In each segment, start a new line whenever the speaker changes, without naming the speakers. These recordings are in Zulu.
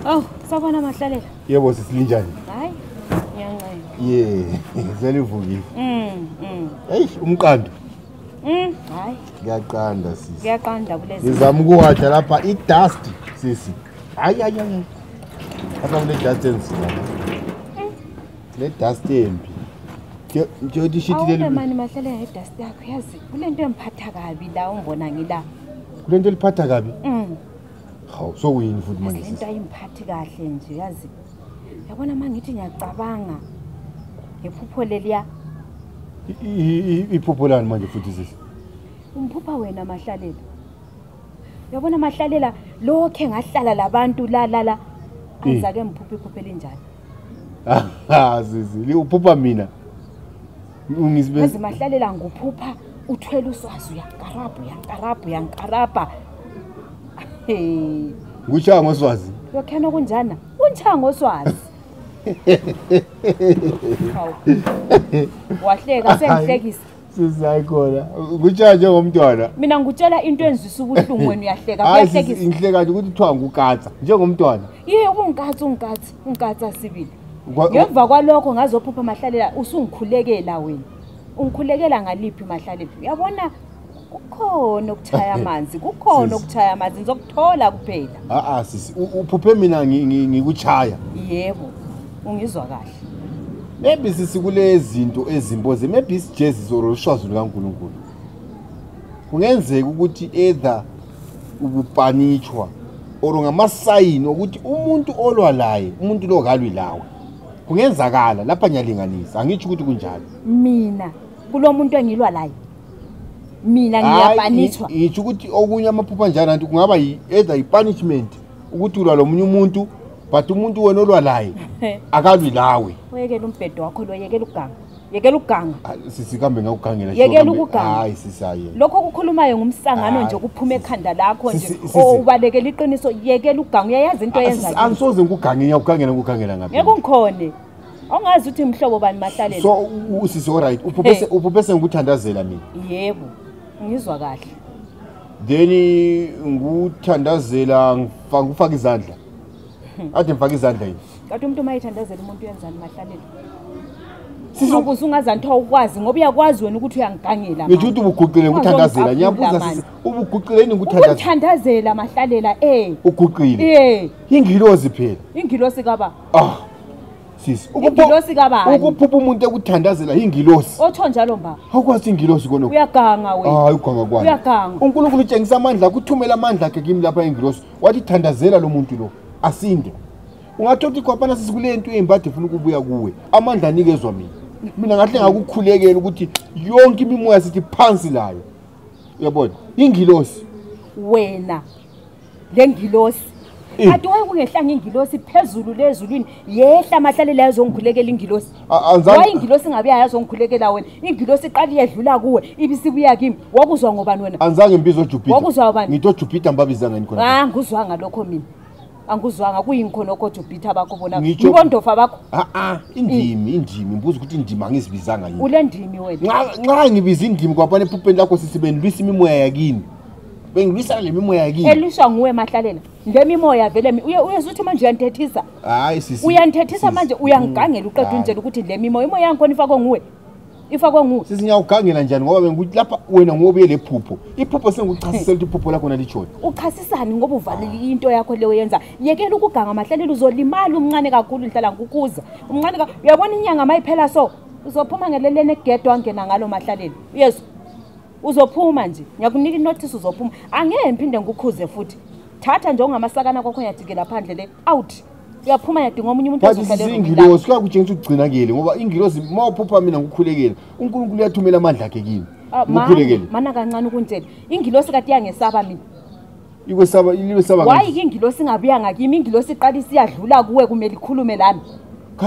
Oh, sabona Mahlalela.
Yebo sisilinjani?
Hayi, ngiyanqena.
Yeah, selivukile. Hey, umqando.
Hayi.
Ngiyaqanda sisi.
Ngiyaqanda kulezi.
Ngizama ukuwatha lapha idust sisi. Hayi. Lapha kule dust enzima. Le dust embi. Nje uthi shithi leli.
Awube mani Mahlalela idust yakho yazi. Kulento emphatha kabi la ungibona ngila.
Kulento eliphatha kabi? Hawu, so uyini futhi manje?
Lento ayimphathi kahle nje yazi. Yabona mangithi ngiyacabanga. Ngephupho leliya.
Iphupho lani manje futhi sisi?
Umphupha wena Mahlalela. Yabona Mahlalela lokho ngahlala labantu la. Anzake mphuphe iphupho elinjani?
Sisi, uphupha mina.
Yazi Mahlalela nguphupha uthwele uswazi uyankarabha. Hey.
Nguchaya ngoswazi.
Yokhena kunjana? Unchaya ngoswazi. Hawu. Wahleka sengihlekisa.
Sisayikhona. Nguchaya njengomntwana.
Mina ngutshela into enzisa ubuhlungu wena uyahleka kuyahlekisa.
Hayi ngihleka nje ukuthi kuthiwa ngukatsa njengomntwana.
Unkatsa sibili. Ngemva kwalokho ngazophupha Mahlalela usungikhulekela wena. Ungikhulekela ngaliphi Mahlalela? Uyabona kukhona ukuchaya amanzi, ngizokuthola kuphela.
Sisi, uphuphe mina ngikuchaya.
Yebo, ungizwa kahle.
Maybe sisi kule zinto ezimboze, maybe isijezi zorushwazi lukaNkulunkulu. Kungenzeka ukuthi either ubupanishwa or ngamasayini ukuthi umuntu olwa laye, umuntu lo galwi lawe. Kungenzakala lapha ngiyalinganisa, angitsho ukuthi kunjalo.
Mina kulomuntu engilwa laye. Mina ngiyapanishwa.
Ngitsho ukuthi okunye amaphupha njalo nanti kungaba either punishment ukuthi ulwa lo munye umuntu but umuntu wena olwa laye akalwi lawe.
Uyekela umbhedo wakho lo yekela uganga.
Sisi kambe ngakugangela
sho. Yekela ukuganga.
Hayi sisaye.
Lokho kukhulumayo ngumsangano nje kuphuma ekhanda lakho nje ubalekela iqiniso yekela uganga uyayazi into yenza.
Angisoze ngikugangela ngapi.
Ngeke ungikhone. Ongazi ukuthi imhlobo bani Mahlalela.
So usisi alright uphuphe ngikuthandazela mina.
Yebo. Ngizwa kahle.
Then nguthandazela ngifaka izandla. Ade ngifaka izandla yini?
Kanti umuntu mayithandazela umuntu uyenzani Mahlalela? Sizokuza ungazanthi awukwazi ngoba uyakwazi wena ukuthi uyangigangela.
Ngisho ukuthi ubuguqile ngikuthandazela. Ngiyabuza sisi ubuguqile ngikuthandazela.
Ukuthandazela Mahlalela
Uguqile. Ingilozi phela.
Ingilozi kaba.
Sisi
ingilosi kabani?
Ukuphupha umuntu ekuthandazela ingilosi.
Otho njalo mba.
Awukwazi ingilosi konke.
Uyaganga wena.
Hayi uganga kwani.
Uyaganga.
uNkulunkulu utshengisa amandla kuthumela amandla akhe kimi lapha ingilosi. Wathi thandazela lo muntu lo asinde. Ungathothi kwaphana sisi kule into embade ufuna ukubuya kuwe. Amandla anikezwa mina. Mina ngahle ngakukhulekela ukuthi yonke imimoya sithi phansi layo. Uyabona? Ingilosi.
Wena lengilosi Ati waye kungehlanga ingilosi phezulu lezulwini yehla Mahlalela yazongikhulekela ingilosi. Waye ingilosi ngabe yazongikhulekela wena. Ingilosi iqali yedlula kuwe ibisibuya kimi. Wakuzwa ngobani wena?
Anzange mbizo Jupiter.
Wakuzwa ubani?
Ngito Jupiter mbabizanga ngikho.
Anguzwanga lokho mina. Anguzwanga kuyinkhonoko Jupiter bakho bona. Ngibondofa bakho.
Indimi mbuzo ukuthi indima ngizibizanga yini.
Ule ndimi wena.
Nxa ngibiza indimi kwaphana ephupheni lakho sisibendlisa imimoya yakini. Bengilisa le mimoya yakini.
Elisha nguwe Mahlalela. Le mimoya vele uyezuthi manje uyantethisa.
Hayi sisi.
Uyantethisa manje uyangigangela uqedwe nje ukuthi le imoya yankho ifakwe nguwe. Ifakwe nguwe.
Sisi ngiyawugangela njani ngoba benguthi lapha wena ngobuye lephupho. Iphupho sengikuchasisela ukuthi iphupho lakho nalichona.
Uchasisani ngoba uvalile into yakho leyo yenza. Yekela ukuganga Mahlalela uzolimala umncane kakhulu nhlala ngikukuza. Umncane uyabona inyanga mayiphela so uzophuma ngelelene egedwa wangena ngalo Mahlalela. Yes. Uzophuma nje ngiyakunika inotice uzophuma angeke ngiphinde ngikukhuze futhi thatha nje ongamasakana kwakho yadikela phandle le out uyaphuma yadinga omunye umuntu
ozohlalela ingilosi kuyakutshengisa ukugcinakele ngoba ingilosi mawuphupha mina ngikukhulekela uNkulunkulu uyathumela amandla akhe kimi ngikukhulekele
mana kancane ukuntshela ingilosi kade yangesaba mina
ikwesaba
why ingilosi ingabuya ngakimi ingilosi iqala isiyadlula kuwe kumele ikhulume lami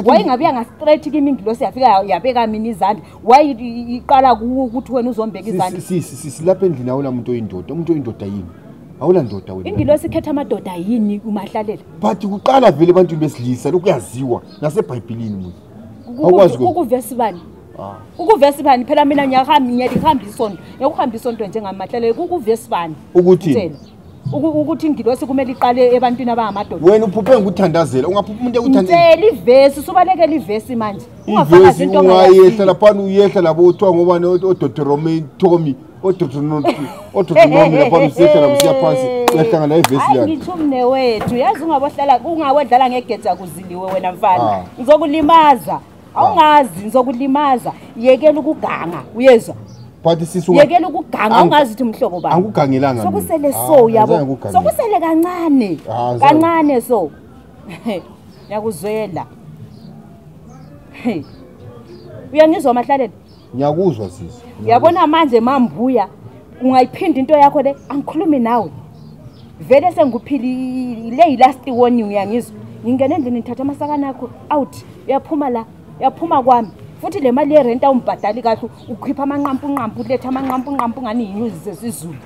why ingabuya nga-straight kimi ingilosi yafika yabeka mina izandla why iqala kuwe ukuthi wena uzombeka izandla
silapha endlini awula muntu oyindoda yini awula ndoda wena
ingilosi ikhetha amadoda yini uMahlalela
but kuqala vele ebantwini besilisa lokhu yaziwa nasebhayibhilini awukwazi
ukuvesi bani ukuvesi bani phela mina ngiyalihamba isonto ngiyakuhamba isonto njengamaHlalela kukuvesi bani ukuthi ingilosi kumele iqale ebantwini abangamadoda
wena uphuphe ngikuthandazela ungaphupha umuntu ekuthandazela
ngicela ivesi subalekela ivesi manje
ungafaka izinto ungayehla lapha uyehla labo uthiwa ngoba noDr. Tommy oDr. lapha usehla labo siya phansi uyahlangana ivesi
yani ngithi umne wethu yazi ungawedlala ngegedza kuziliwe wena mfana ngizokulimaza awungazi ngizokulimaza yekela ukuganga uyezwa
but sisu
yekela ukuganga ungazi ukuthi umhlobo bani
angugangelanga
sokusele so yabo sokusele kancane so yakuzwela uyangizwa Mahlalela
ngiyakuzwa sisi
uyabona manje mambuya ungayiphinda into yakho le angikhulumi nawe vele sengikuphili le last warning uyangizwa ngingena endlini ngithatha amasakana akho out uyaphuma kwami futhi le mali yerent awumbhadali kahle ukhipha amanqampu letha amanqampu ngani inyuzi zesizulu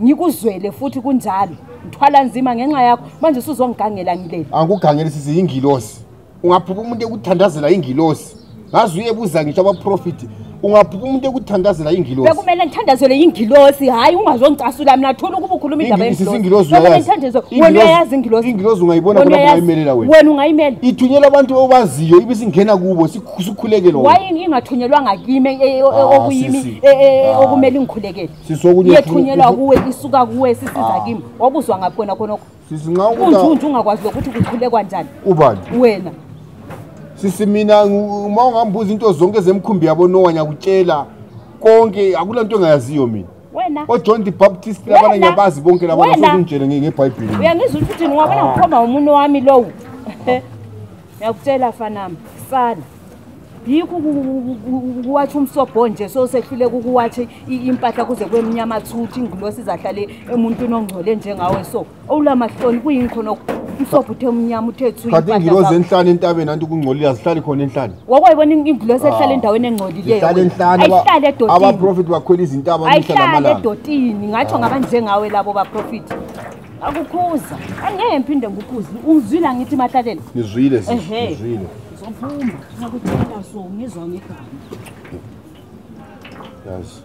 ngikuzwele futhi kunjalo ngithwala nzima ngenxa yakho manje usuzongigangela ngileli
angikugangeli sisi ingilosi ungaphupha umuntu ekuthandazela ingilosi ngazi uyebuza ngisho abaprofit ungaphupha umuntu ekuthandazela ingilosi
bekumele ngithandazele ingilosi hayi ungazongicasula mina thola ukuba ukhuluma indaba
yengilosi
wena uyayazi
ingilosi ungayibona kodwa ungayimelela
wena ungayimela
ithunyela abantu obaziyo ibisingena kubo sikhulekele wona
wayi ingathunyelwa ngakime okuyimi okumele ngikhulekele yethunyelwa kuwe isuka kuwe sisiza kimi wakuzwa ngaphona khonokho
sisinqa
ungakwazi ukuthi kukhulekwa kanjani
ubani
wena
sisi mina uma ungambuza into zonke ezemkhumbi yabo Noah ngiyakutshela konke akulanto engayaziyo mina
wena
oJohn the Baptist labana ngiyabazi bonke labana sokungitshela ngeBhayibheli
uyangizwa ukuthi ungabona ngikhomba umuntu wami lowo ngiyakutshela fanami sala yikho kuwathi umsobho nje sosehlule ukuwathi impahla kuze kweminyama thuthi ingilosi izahlale emuntwini ongcole njengawe so awulamahloni kuyini khona umsobho uthe umnyama uthe thu
impahla kanti ingilosi enhlane entabeni nanti kungcolile azihlali khona enhlane
wakwayibona ingilosi ehlala endaweni engcolileyo ayihlale edotini
abaprofit bakhwela izintaba amihla lamalanga
ayihlale edotini ngatsho ngaba njengawe labo baprofit akukhuza angeke ngiphinde ngikhuze ungizwila ngithi Mahlalela
ngizwile ngizwile
zophuma ngakutshela so ngizwa ngegama
yes